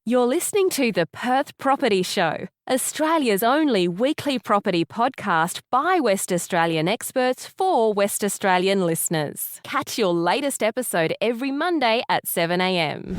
You're listening to the Perth Property Show, Australia's only weekly property podcast by West Australian experts for West Australian listeners. Catch your latest episode every Monday at 7 a.m.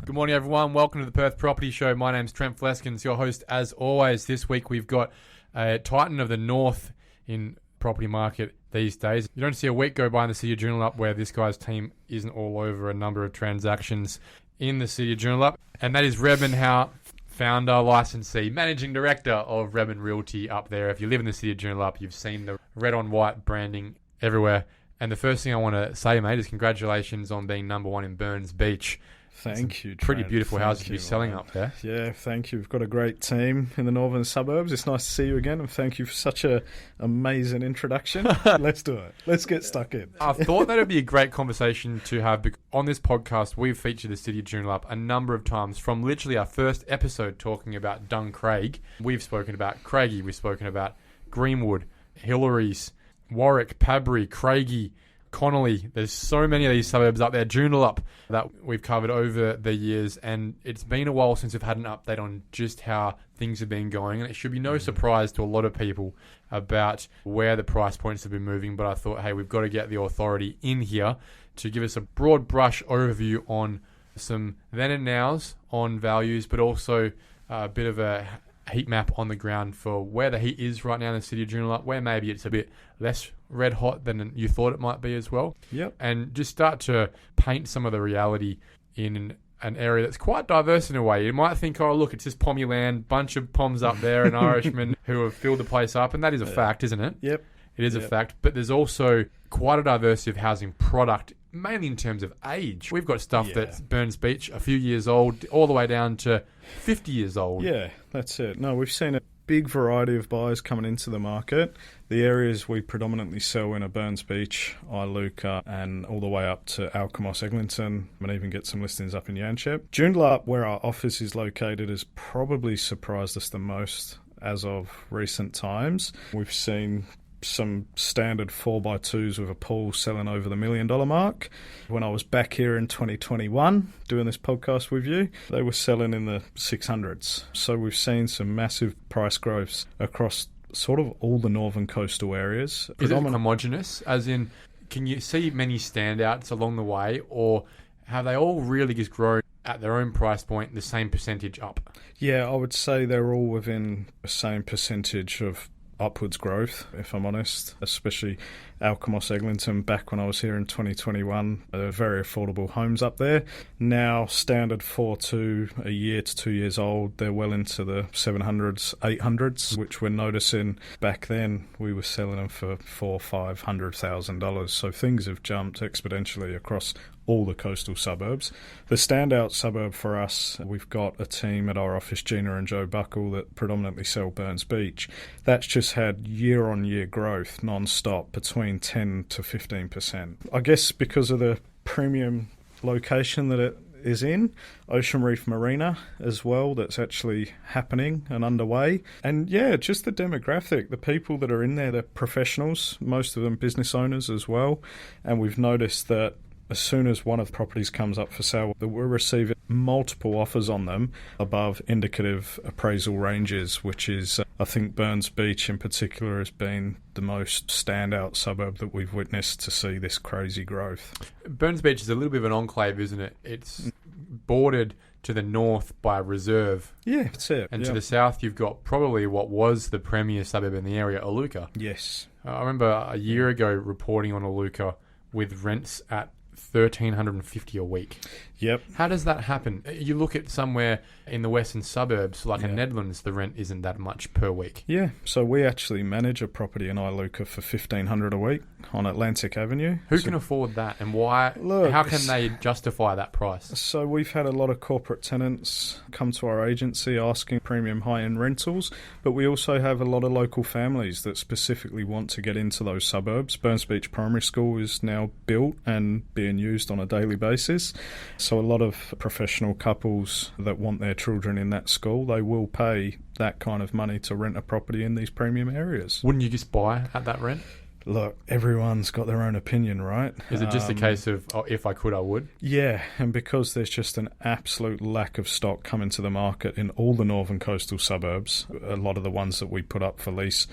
Good morning, everyone. Welcome to the Perth Property Show. My name's Trent Fleskens, your host as always. This week we've got a titan of the north in property market these days. You don't see a week go by in the city of Joondalup where this guy's team isn't all over a number of transactions in the city of Joondalup, and that is Redmond Howe, founder, licensee, managing director of Redmond Realty up there. If you live in the city of Joondalup, you've seen the red on white branding everywhere. And the first thing I want to say, mate, is congratulations on being number one in Burns Beach. Thank you, Trent. Pretty beautiful houses to be selling mate. up there. Yeah, thank you. We've got a great team in the northern suburbs. It's nice to see you again, and thank you for such an amazing introduction. Let's do it. Let's get stuck in. I thought that would be a great conversation to have. Because on this podcast, we've featured the city of Joondalup a number of times. From literally our first episode talking about Duncraig, we've spoken about Craigie, we've spoken about Greenwood, Hillary's, Warwick, Padbury, Craigie, Connolly. There's so many of these suburbs up there. Joondalup that we've covered over the years, and it's been a while since we've had an update on just how things have been going, and it should be no surprise to a lot of people about where the price points have been moving. But I thought, hey, we've got to get the authority in here to give us a broad brush overview on some then and nows on values, but also a bit of a heat map on the ground for where the heat is right now in the city of Joondalup, where maybe it's a bit less red hot than you thought it might be as well. Yep. And just start to paint some of the reality in an area that's quite diverse in a way. You might think, oh, look, it's just Pommy land, bunch of Poms up there and Irishmen who have filled the place up, and that is a fact, isn't it? Yep. It is a fact, but there's also quite a diversity of housing product, mainly in terms of age. We've got stuff that's Burns Beach, a few years old, all the way down to 50 years old. Yeah, that's it. No, we've seen a big variety of buyers coming into the market. The areas we predominantly sell in are Burns Beach, Iluka, and all the way up to Alkimos, Eglinton, and even get some listings up in Yanchep. Joondalup, where our office is located, has probably surprised us the most as of recent times. We've seen some standard 4x2s with a pool selling over the $1 million mark. When I was back here in 2021 doing this podcast with you, they were selling in the 600s. So we've seen some massive price growths across sort of all the northern coastal areas. Is it homogenous? As in, can you see many standouts along the way, or have they all really just grown at their own price point, the same percentage up? Yeah, I would say they're all within the same percentage of upwards growth, if I'm honest, especially Alkimos, Eglinton. Back when I was here in 2021, very affordable homes up there. Now standard 4.2, a year to 2 years old, they're well into the 700s, 800s, which we're noticing back then we were selling them for $400,000-$500,000. So things have jumped exponentially across all the coastal suburbs. The standout suburb for us, we've got a team at our office, Gina and Joe Buckle, that predominantly sell Burns Beach. That's just had year-on-year growth non-stop between 10 to 15%. I guess because of the premium location that it is in, Ocean Reef Marina as well, that's actually happening and underway. And yeah, just the demographic, the people that are in there, they're professionals, most of them business owners as well. And we've noticed that as soon as one of the properties comes up for sale, that we're receiving multiple offers on them above indicative appraisal ranges, which is, I think Burns Beach in particular has been the most standout suburb that we've witnessed to see this crazy growth. Burns Beach is a little bit of an enclave, isn't it? It's bordered to the north by a reserve. Yeah, that's it. And to the south, you've got probably what was the premier suburb in the area, Iluka. Yes. I remember a year ago reporting on Iluka with rents at $1,350 a week. Yep. How does that happen? You look at somewhere in the western suburbs, like in Nedlands, the rent isn't that much per week. Yeah, so we actually manage a property in Iluka for $1,500 a week on Atlantic Avenue. Who can afford that, and why? Look, how can they justify that price? So we've had a lot of corporate tenants come to our agency asking premium high-end rentals, but we also have a lot of local families that specifically want to get into those suburbs. Burns Beach Primary School is now built and being used on a daily basis. So a lot of professional couples that want their children in that school, they will pay that kind of money to rent a property in these premium areas. Wouldn't you just buy at that rent? Look, everyone's got their own opinion, right? Is it just a case of, if I could, I would? Yeah, and because there's just an absolute lack of stock coming to the market in all the northern coastal suburbs, a lot of the ones that we put up for lease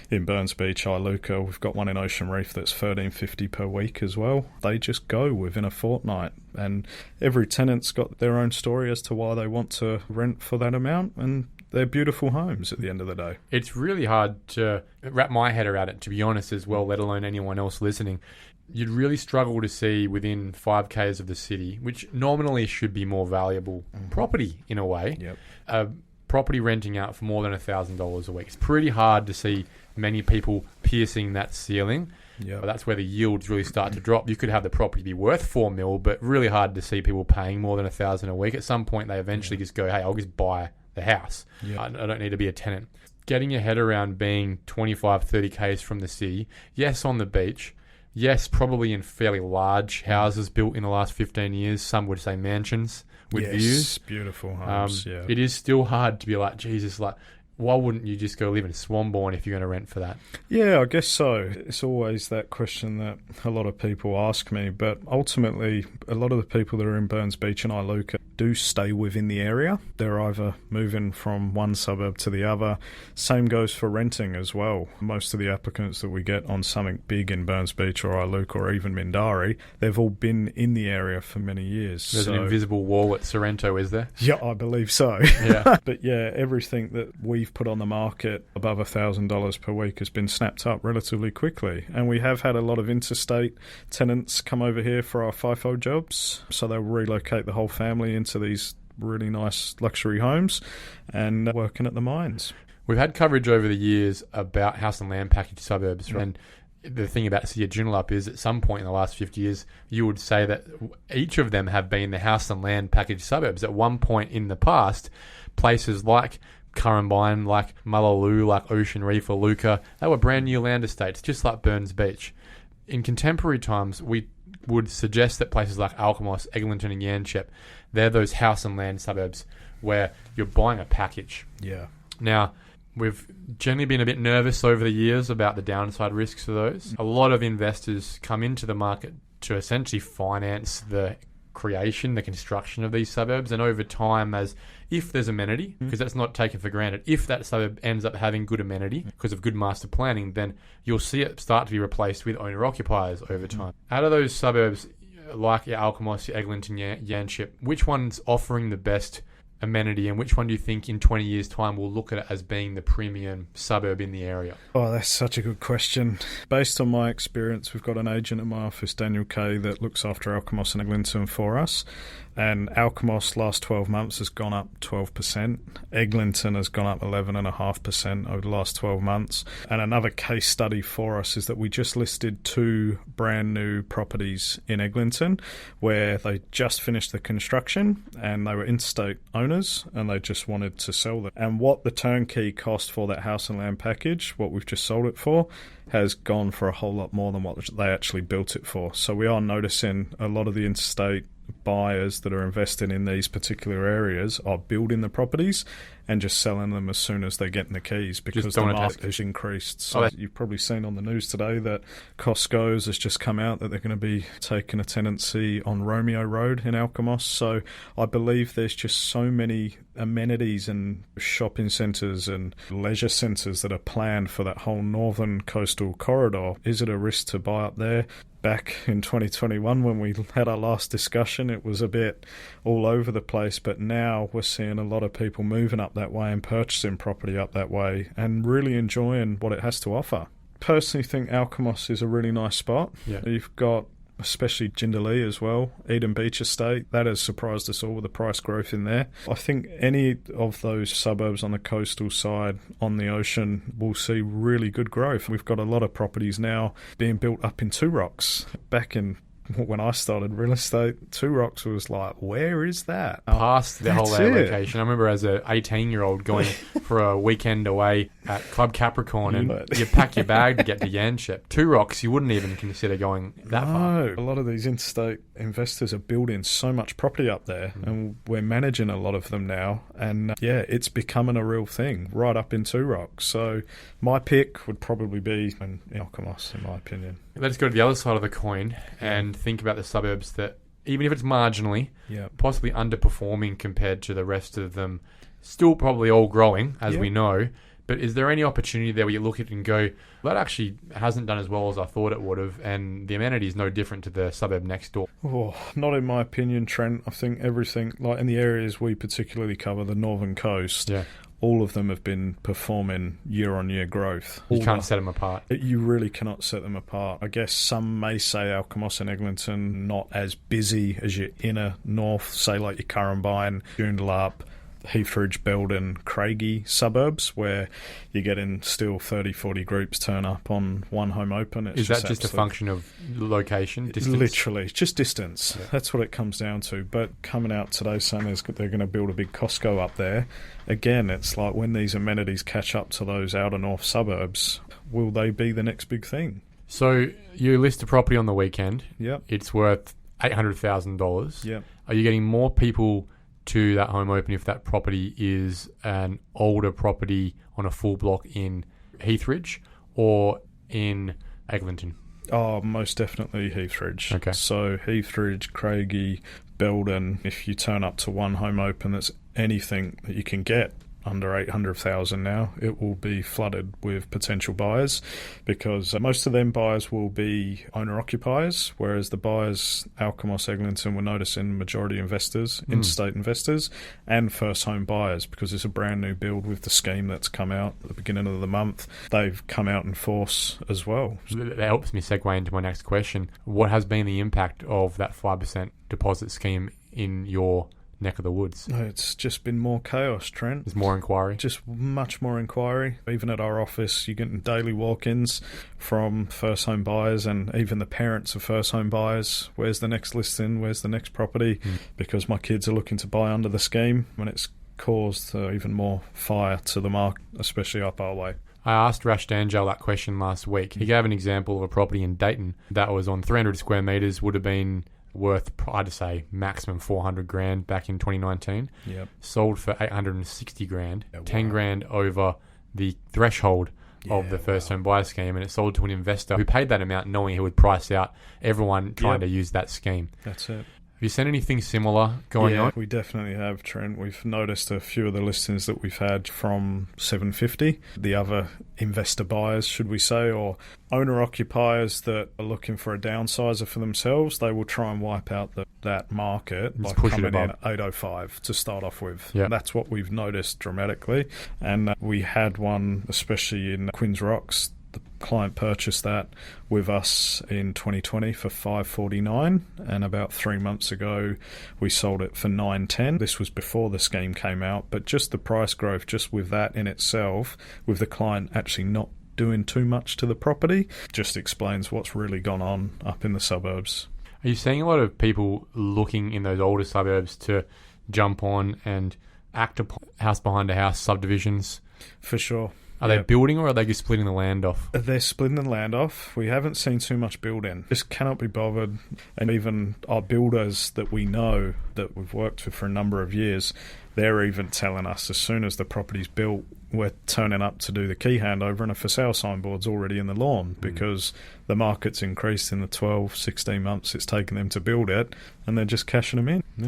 in Burns Beach, Iluka, we've got one in Ocean Reef that's $13.50 per week as well. They just go within a fortnight, and every tenant's got their own story as to why they want to rent for that amount, and they're beautiful homes at the end of the day. It's really hard to wrap my head around it, to be honest, as well, let alone anyone else listening. You'd really struggle to see within 5Ks of the city, which nominally should be more valuable property in a way, a property renting out for more than $1,000 a week. It's pretty hard to see many people piercing that ceiling. But that's where the yields really start to drop. You could have the property be worth $4 million, but really hard to see people paying more than $1,000 a week. At some point, they eventually just go, hey, I'll just buy the house. I don't need to be a tenant. Getting your head around being 25, 30 Ks from the city, yes, on the beach, yes, probably in fairly large houses built in the last 15 years, some would say mansions with views. Beautiful homes, It is still hard to be like, Jesus, like, why wouldn't you just go live in Swanbourne if you're going to rent for that? Yeah, I guess so. It's always that question that a lot of people ask me, but ultimately, a lot of the people that are in Burns Beach and Iluka do stay within the area. They're either moving from one suburb to the other. Same goes for renting as well. Most of the applicants that we get on something big in Burns Beach or Iluka or even Mindarie, they've all been in the area for many years. There's an invisible wall at Sorrento, is there? Yeah, I believe so. Yeah. But yeah, everything that we've put on the market above $1,000 per week has been snapped up relatively quickly. And we have had a lot of interstate tenants come over here for our FIFO jobs. So they'll relocate the whole family into these really nice luxury homes and working at the mines. We've had coverage over the years about house and land package suburbs. Right? And the thing about City of Joondalup is at some point in the last 50 years, you would say that each of them have been the house and land package suburbs. At one point in the past, places like Currumbine, like Mullaloo, like Ocean Reef or Luca, they were brand new land estates, just like Burns Beach. In contemporary times, we would suggest that places like Alkimos, Eglinton and Yanchep, they're those house and land suburbs where you're buying a package. Yeah. Now, we've generally been a bit nervous over the years about the downside risks of those. A lot of investors come into the market to essentially finance the creation, the construction of these suburbs, and over time, as if there's amenity, because that's not taken for granted, if that suburb ends up having good amenity because of good master planning, then you'll see it start to be replaced with owner-occupiers over time. Out of those suburbs, like your Alkimos, your Eglinton, Yanchep, which one's offering the best amenity, and which one do you think in 20 years' time will look at it as being the premium suburb in the area? Oh, that's such a good question. Based on my experience, we've got an agent in my office, Daniel Kay, that looks after Alkimos and Eglinton for us. And Alkimos last 12 months has gone up 12%. Eglinton has gone up 11.5% over the last 12 months. And another case study for us is that we just listed 2 brand new properties in Eglinton where they just finished the construction and they were interstate owners and they just wanted to sell them. And what the turnkey cost for that house and land package, what we've just sold it for, has gone for a whole lot more than what they actually built it for. So we are noticing a lot of the interstate buyers that are investing in these particular areas are building the properties and just selling them as soon as they get in the keys because the market has increased. So you've probably seen on the news today that Costco's has just come out that they're going to be taking a tenancy on Romeo Road in Alkimos. So I believe there's just so many amenities and shopping centres and leisure centres that are planned for that whole northern coastal corridor. Is it a risk to buy up there? Back in 2021 when we had our last discussion, it was a bit all over the place, but now we're seeing a lot of people moving up that way and purchasing property up that way and really enjoying what it has to offer. Personally think Alkimos is a really nice spot. Yeah. You've got especially Joondalup as well, Eden Beach Estate. That has surprised us all with the price growth in there. I think any of those suburbs on the coastal side on the ocean will see really good growth. We've got a lot of properties now being built up in Two Rocks. Back in when I started real estate, Two Rocks was like, where is that? Past the whole that's it. location. I remember as a 18-year-old going for a weekend away at Club Capricorn, and you pack your bag to get to Yanchep. Two Rocks, you wouldn't even consider going that far. No, a lot of these interstate investors are building so much property up there, and we're managing a lot of them now. And it's becoming a real thing right up in Two Rocks. So my pick would probably be in Alkimos, in my opinion. Let's go to the other side of the coin and think about the suburbs that, even if it's marginally, possibly underperforming compared to the rest of them, still probably all growing, as we know. But is there any opportunity there where you look at it and go, that actually hasn't done as well as I thought it would have, and the amenity is no different to the suburb next door? Oh, not in my opinion, Trent. I think everything, like in the areas we particularly cover, the northern coast, all of them have been performing year-on-year growth. You can't set them apart. You really cannot set them apart. I guess some may say Alkimos and Eglinton not as busy as your inner north, say like your Currumbine, Joondalup, Heathridge, Belden, Craigie suburbs, where you're getting still 30, 40 groups turn up on one home open. Is that just a function of location, distance? Literally, it's just distance. That's what it comes down to. But coming out today saying they're going to build a big Costco up there, again, it's like when these amenities catch up to those outer north suburbs, will they be the next big thing? So you list a property on the weekend. Yep. It's worth $800,000. Yep. Are you getting more people to that home open if that property is an older property on a full block in Heathridge or in Eglinton? Oh, most definitely Heathridge. Okay. So Heathridge, Craigie, Belden, if you turn up to one home open that's anything that you can get under 800,000 now, it will be flooded with potential buyers, because most of them buyers will be owner-occupiers, whereas the buyers, Alkimos, Eglinton, we're noticing majority investors, interstate investors, and first-home buyers, because it's a brand-new build with the scheme that's come out at the beginning of the month. They've come out in force as well. That helps me segue into my next question. What has been the impact of that 5% deposit scheme in your neck of the woods? No, it's just been more chaos, Trent. There's more inquiry? Just much more inquiry. Even at our office, you're getting daily walk-ins from first home buyers and even the parents of first home buyers. Where's the next listing? Where's the next property? Because my kids are looking to buy under the scheme, and it's caused even more fire to the market, especially up our way. I asked Rash Danjal that question last week. He gave an example of a property in Dayton that was on 300 square metres, would have been worth, I'd say, maximum 400 grand back in 2019. Yep. Sold for 860 grand, Yeah, wow. 10 grand over the threshold of the first home buyer scheme, and it sold to an investor who paid that amount knowing he would price out everyone trying to use that scheme. That's it. Have you seen anything similar going on? We definitely have, Trent. We've noticed a few of the listings that we've had from 750. The other investor buyers, should we say, or owner-occupiers that are looking for a downsizer for themselves, they will try and wipe out that market by coming in at 805 to start off with. Yep. That's what we've noticed dramatically. And we had one, especially in Quinns Rocks. The client purchased that with us in 2020 for $549, and about 3 months ago we sold it for $910. This was before the scheme came out, but just the price growth, just with that in itself, with the client actually not doing too much to the property, just explains what's really gone on up in the suburbs. Are you seeing a lot of people looking in those older suburbs to jump on and act upon house behind a house subdivisions? For sure. Are they building, or are they just splitting the land off? They're splitting the land off. We haven't seen too much building. Just cannot be bothered. And even our builders that we know, that we've worked with for a number of years, they're even telling us as soon as the property's built, we're turning up to do the key handover and a for sale signboard's already in the lawn, because the market's increased in the 12, 16 months it's taken them to build it, and they're just cashing them in. You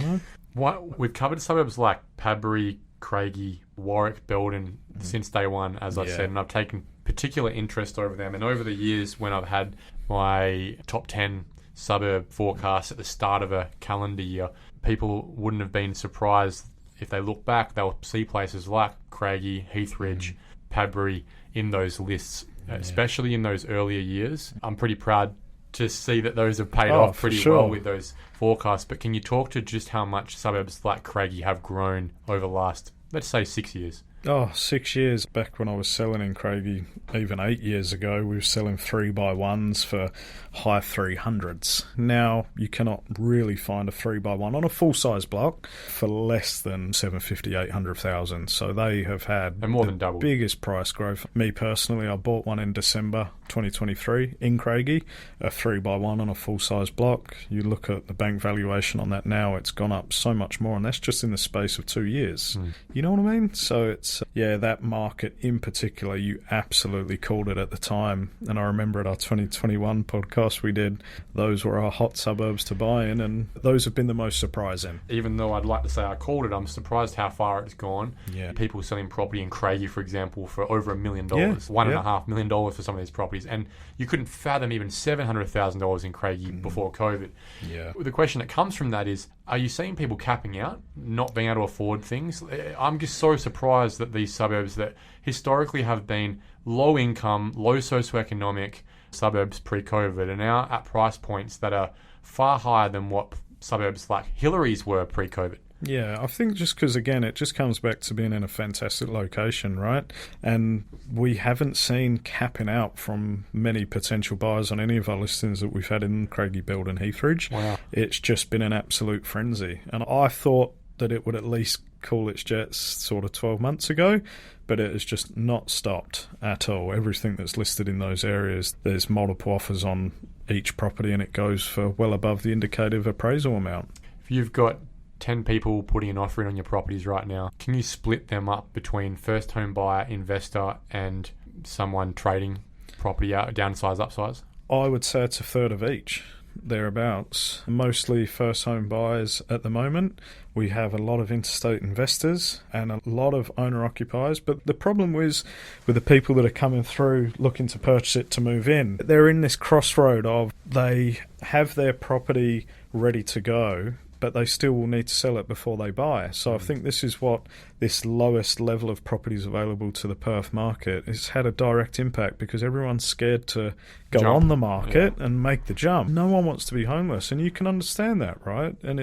know? We've covered suburbs like Padbury, Craigie, Warwick, Belden since day one, as I said, and I've taken particular interest over them. And over the years, when I've had my top 10 suburb forecasts at the start of a calendar year, people wouldn't have been surprised if they look back. They'll see places like Craigie, Heathridge, Padbury in those lists, especially in those earlier years. I'm pretty proud to see that those have paid off pretty well with those forecasts. But can you talk to just how much suburbs like Craigie have grown over the last, let's say, 6 years? Oh, 6 years back when I was selling in Craigie, even 8 years ago, we were selling 3x1s for high 300s. Now, you cannot really find a 3x1 on a full-size block for less than 750, 800,000. So they have had and more than double. Biggest price growth. Me personally, I bought one in December 2023 in Craigie, a 3x1 on a full-size block. You look at the bank valuation on that now, it's gone up so much more, and that's just in the space of 2 years. You know what I mean? So it's that market in particular, you absolutely called it at the time. And I remember at our 2021 podcast we did, those were our hot suburbs to buy in, and those have been the most surprising. Even though I'd like to say I called it, I'm surprised how far it's gone. Yeah. People selling property in Craigie, for example, for over $1 million, $1.5 million for some of these properties. And you couldn't fathom even $700,000 in Craigie before COVID. Yeah. The question that comes from that is, are you seeing people capping out, not being able to afford things? I'm just so surprised that these suburbs that historically have been low income, low socioeconomic suburbs pre-COVID are now at price points that are far higher than what suburbs like Hillary's were pre-COVID. Yeah, I think just because, again, it just comes back to being in a fantastic location, right? And we haven't seen capping out from many potential buyers on any of our listings that we've had in Craigie Build and Heathridge. Wow. It's just been an absolute frenzy. And I thought that it would at least cool its jets sort of 12 months ago, but it has just not stopped at all. Everything that's listed in those areas, there's multiple offers on each property, and it goes for well above the indicative appraisal amount. If you've got 10 people putting an offer in on your properties right now, can you split them up between first home buyer, investor, and someone trading property out, downsize, upsize? I would say it's a third of each, thereabouts. Mostly first home buyers at the moment. We have a lot of interstate investors and a lot of owner occupiers, but the problem is with the people that are coming through looking to purchase it to move in, they're in this crossroad of they have their property ready to go, but they still will need to sell it before they buy. So I think this is what this lowest level of properties available to the Perth market has had a direct impact, because everyone's scared to go on the market and make the jump. No one wants to be homeless, and you can understand that, right? And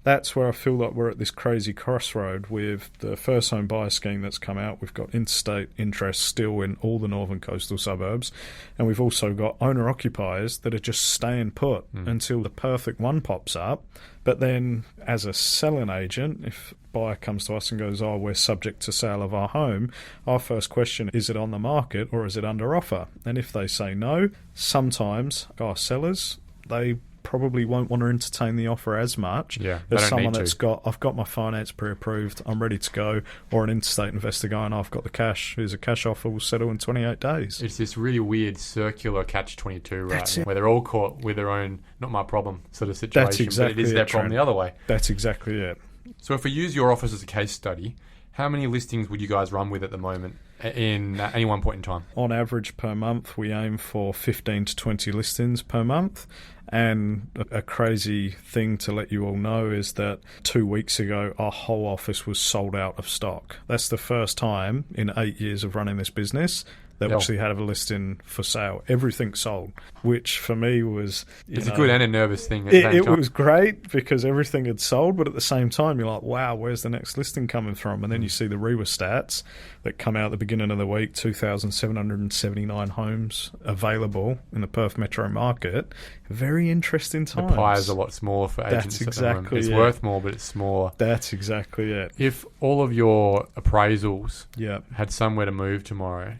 that's where I feel like we're at this crazy crossroad with the first home buyer scheme that's come out. We've got interstate interest still in all the northern coastal suburbs, and we've also got owner occupiers that are just staying put until the perfect one pops up. But then as a selling agent, if a buyer comes to us and goes, oh, we're subject to sale of our home, our first question, is it on the market or is it under offer? And if they say no, sometimes our sellers, they probably won't want to entertain the offer as much as someone that's got, I've got my finance pre-approved, I'm ready to go, or an interstate investor going, I've got the cash, here's a cash offer, we'll settle in 28 days. It's this really weird circular catch-22, right? Where they're all caught with their own, not my problem sort of situation, that's exactly but it is their problem the other way. That's exactly it. So if we use your office as a case study, how many listings would you guys run with at the moment in any one point in time? On average per month, we aim for 15 to 20 listings per month. And a crazy thing to let you all know is that 2 weeks ago, our whole office was sold out of stock. That's the first time in 8 years of running this business that we actually had a listing for sale. Everything sold, which for me was... It's a good and a nervous thing at the same time. It was great because everything had sold, but at the same time, you're like, wow, where's the next listing coming from? And then you see the REWA stats that come out at the beginning of the week, 2,779 homes available in the Perth metro market. Very interesting times. The pie is a lot smaller for agents. That's exactly it. It's worth more, but it's smaller. That's exactly it. If all of your appraisals had somewhere to move tomorrow,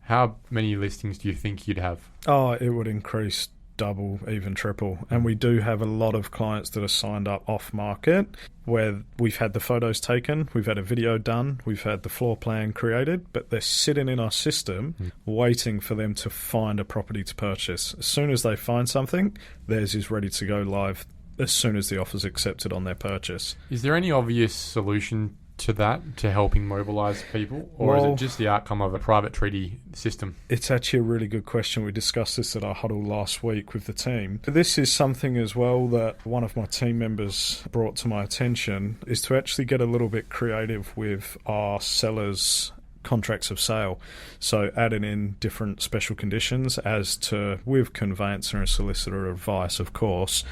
how many listings do you think you'd have? Oh, it would increase double, even triple. And we do have a lot of clients that are signed up off market where we've had the photos taken, we've had a video done, we've had the floor plan created, but they're sitting in our system waiting for them to find a property to purchase. As soon as they find something, theirs is ready to go live as soon as the offer's accepted on their purchase. Is there any obvious solution to that, to helping mobilise people, or is it just the outcome of a private treaty system? It's actually a really good question. We discussed this at our huddle last week with the team. This is something as well that one of my team members brought to my attention, is to actually get a little bit creative with our sellers' contracts of sale. So adding in different special conditions as to, with conveyancer and solicitor advice, of course,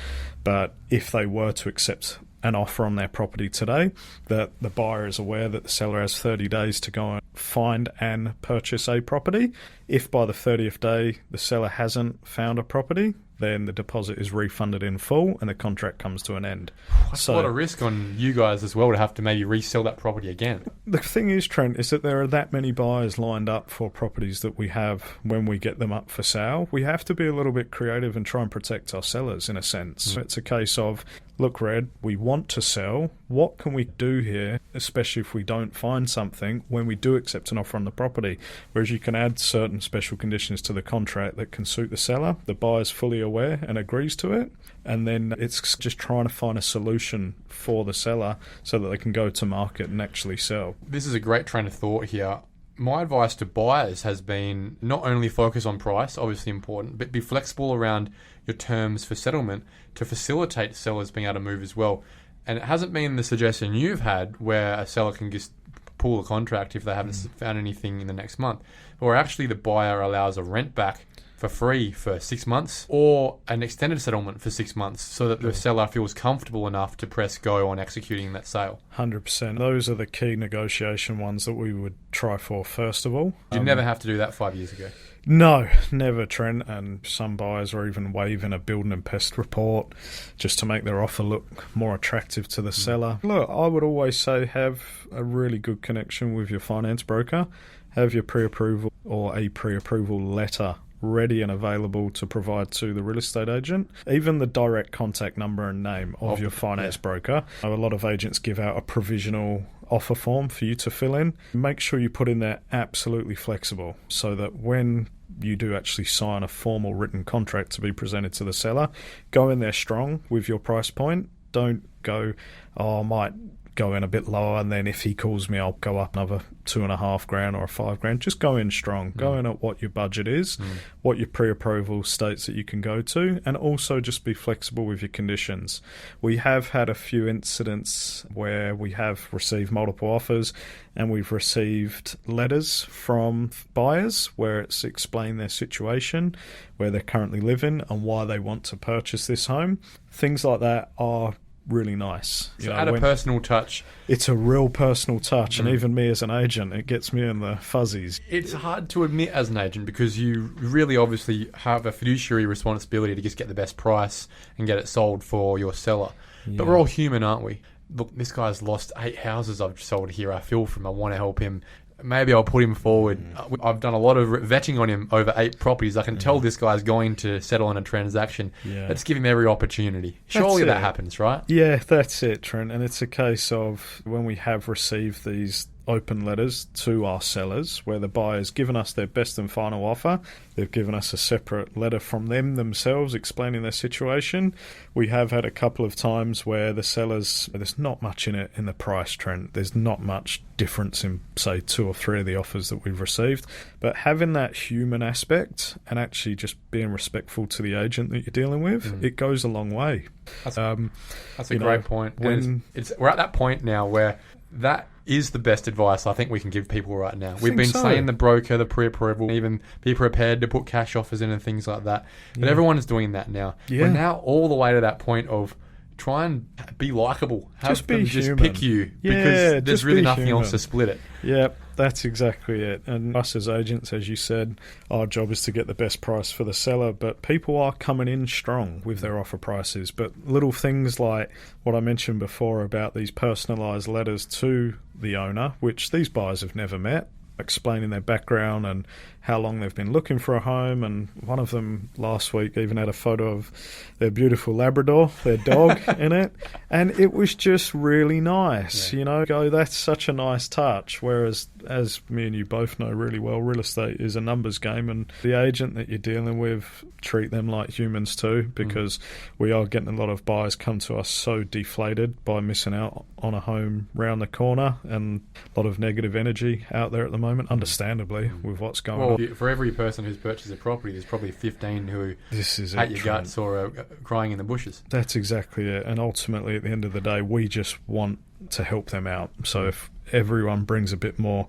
but if they were to accept an offer on their property today, that the buyer is aware that the seller has 30 days to go and find and purchase a property. If by the 30th day the seller hasn't found a property, then the deposit is refunded in full and the contract comes to an end. That's a lot of risk on you guys as well to have to maybe resell that property again. The thing is, Trent, is that there are that many buyers lined up for properties that we have when we get them up for sale. We have to be a little bit creative and try and protect our sellers in a sense. It's a case of, look, Red, we want to sell. What can we do here, especially if we don't find something when we do accept an offer on the property? Whereas you can add certain special conditions to the contract that can suit the seller. The buyer's fully aware and agrees to it. And then it's just trying to find a solution for the seller so that they can go to market and actually sell. This is a great train of thought here. My advice to buyers has been not only focus on price, obviously important, but be flexible around your terms for settlement to facilitate sellers being able to move as well. And it hasn't been the suggestion you've had where a seller can just pull a contract if they haven't found anything in the next month, or actually the buyer allows a rent back for free for 6 months or an extended settlement for 6 months so that the seller feels comfortable enough to press go on executing that sale. 100%. Those are the key negotiation ones that we would try for first of all. You never have to do that 5 years ago. No, never, Trent. And some buyers are even waiving a building and pest report just to make their offer look more attractive to the seller. Look, I would always say have a really good connection with your finance broker. Have your pre-approval or a pre-approval letter ready and available to provide to the real estate agent. Even the direct contact number and name of your finance broker. A lot of agents give out a provisional offer form for you to fill in. Make sure you put in there absolutely flexible so that when you do actually sign a formal written contract to be presented to the seller, go in there strong with your price point. Don't go, I might go in a bit lower and then if he calls me I'll go up another $2,500 or $5,000. Just go in strong. Go in at what your budget is, what your pre-approval states that you can go to, and also just be flexible with your conditions. We have had a few incidents where we have received multiple offers and we've received letters from buyers where it's explained their situation, where they're currently living and why they want to purchase this home. Things like that are really nice. So add a personal touch. It's a real personal touch, and even me as an agent, it gets me in the fuzzies. It's hard to admit as an agent because you really obviously have a fiduciary responsibility to just get the best price and get it sold for your seller. Yeah. But we're all human, aren't we? Look, this guy's lost 8 houses I've sold here. I feel for him. I want to help him. Maybe I'll put him forward. I've done a lot of vetting on him over 8 properties. I can tell this guy's going to settle on a transaction. Let's give him every opportunity. Surely that happens, right? Yeah, that's it, Trent. And it's a case of when we have received these open letters to our sellers where the buyer's given us their best and final offer. They've given us a separate letter from them themselves explaining their situation. We have had a couple of times where the sellers, there's not much in it in the price, Trent. There's not much difference in, say, 2 or 3 of the offers that we've received. But having that human aspect and actually just being respectful to the agent that you're dealing with, it goes a long way. That's a great point. We're at that point now where that is the best advice I think we can give people right now. We've been saying the broker, the pre-approval, even be prepared to put cash offers in and things like that. But everyone is doing that now. We're now all the way to that point of try and be likeable. Just pick you because there's really nothing else to split it. Yep, that's exactly it. And us as agents, as you said, our job is to get the best price for the seller, but people are coming in strong with their offer prices. But little things like what I mentioned before about these personalised letters to the owner, which these buyers have never met, explaining their background and how long they've been looking for a home. And one of them last week even had a photo of their beautiful Labrador, their dog, in it. And it was just really nice, that's such a nice touch. Whereas, as me and you both know really well, real estate is a numbers game, and the agent that you're dealing with, treat them like humans too, because we are getting a lot of buyers come to us so deflated by missing out on a home round the corner, and a lot of negative energy out there at the moment, understandably, with what's going on. For every person who's purchased a property, there's probably 15 who hate your guts or are crying in the bushes. That's exactly it. And ultimately, at the end of the day, we just want to help them out. So if everyone brings a bit more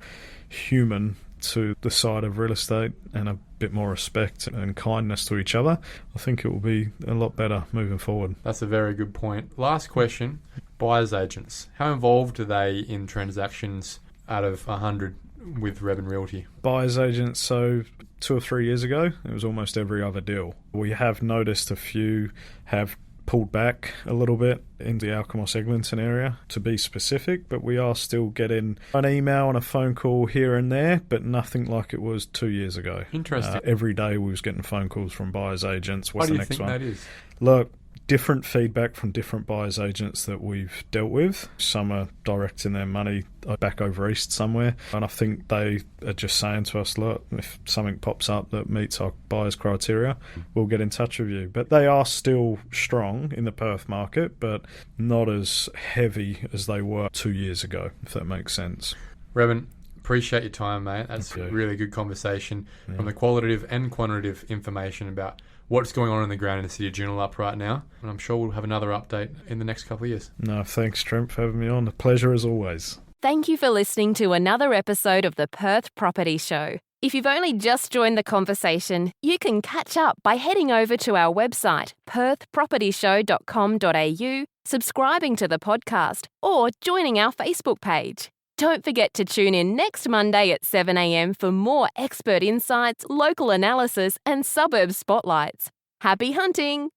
human to the side of real estate and a bit more respect and kindness to each other, I think it will be a lot better moving forward. That's a very good point. Last question, buyers agents. How involved are they in transactions out of 100 with Redmond Realty? Buyers agents, so 2 or 3 years ago, it was almost every other deal. We have noticed a few have pulled back a little bit in the Alkimos Eglinton area, to be specific, but we are still getting an email and a phone call here and there, but nothing like it was 2 years ago. Interesting. Every day we was getting phone calls from buyers agents. What's Why the do you next think one? that is? Look, different feedback from different buyers agents that we've dealt with. Some are directing their money back over east somewhere, and I think they are just saying to us, look, if something pops up that meets our buyers criteria, we'll get in touch with you. But they are still strong in the Perth market, but not as heavy as they were 2 years ago, if that makes sense. Redmond, appreciate your time, mate. That's a really good conversation from the qualitative and quantitative information about what's going on in the ground in the city of Joondalup right now. And I'm sure we'll have another update in the next couple of years. No, thanks, Trent, for having me on. A pleasure as always. Thank you for listening to another episode of the Perth Property Show. If you've only just joined the conversation, you can catch up by heading over to our website, perthpropertyshow.com.au, subscribing to the podcast, or joining our Facebook page. Don't forget to tune in next Monday at 7 a.m. for more expert insights, local analysis, and suburb spotlights. Happy hunting!